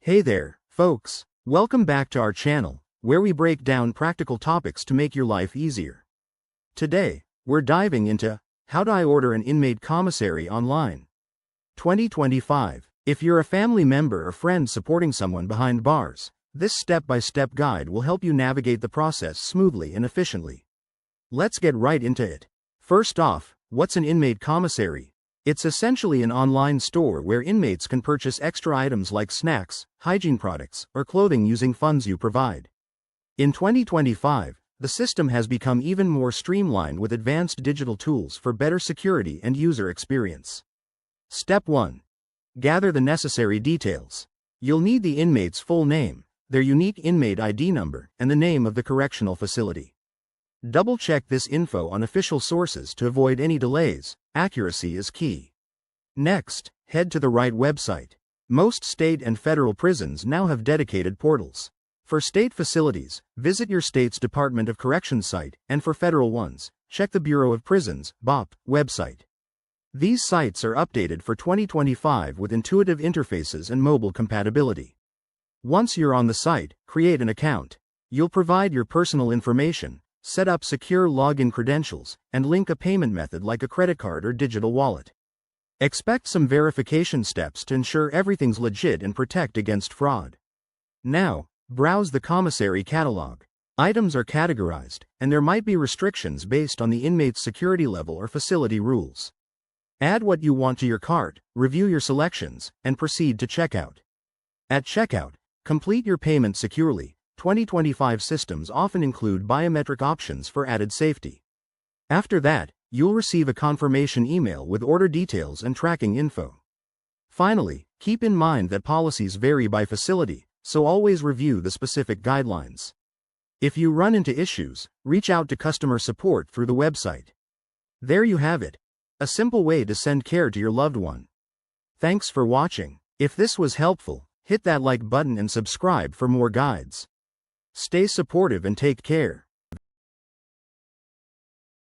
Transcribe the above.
Hey there, folks. Welcome back to our channel, where we break down practical topics to make your life easier. Today, we're diving into how do I order an inmate commissary online? 2025. If you're a family member or friend supporting someone behind bars, this step-by-step guide will help you navigate the process smoothly and efficiently. Let's get right into it. First off, what's an inmate commissary? It's essentially an online store where inmates can purchase extra items like snacks, hygiene products, or clothing using funds you provide. In 2025, the system has become even more streamlined with advanced digital tools for better security and user experience. Step 1. Gather the necessary details. You'll need the inmate's full name, their unique inmate ID number, and the name of the correctional facility. Double-check this info on official sources to avoid any delays. Accuracy is key. Next, head to the right website. Most state and federal prisons now have dedicated portals. For state facilities, visit your state's Department of Corrections site, and for federal ones, check the Bureau of Prisons (BOP) website. These sites are updated for 2025 with intuitive interfaces and mobile compatibility. Once you're on the site, create an account. You'll provide your personal information, set up secure login credentials, and link a payment method like a credit card or digital wallet. Expect some verification steps to ensure everything's legit and protect against fraud. Now, browse the commissary catalog. Items are categorized, and there might be restrictions based on the inmate's security level or facility rules. Add what you want to your cart, review your selections, and proceed to checkout. At checkout, complete your payment securely. 2025 systems often include biometric options for added safety. After that, you'll receive a confirmation email with order details and tracking info. Finally, keep in mind that policies vary by facility, so always review the specific guidelines. If you run into issues, reach out to customer support through the website. There you have it. A simple way to send care to your loved one. Thanks for watching. If this was helpful, hit that like button and subscribe for more guides. Stay supportive and take care.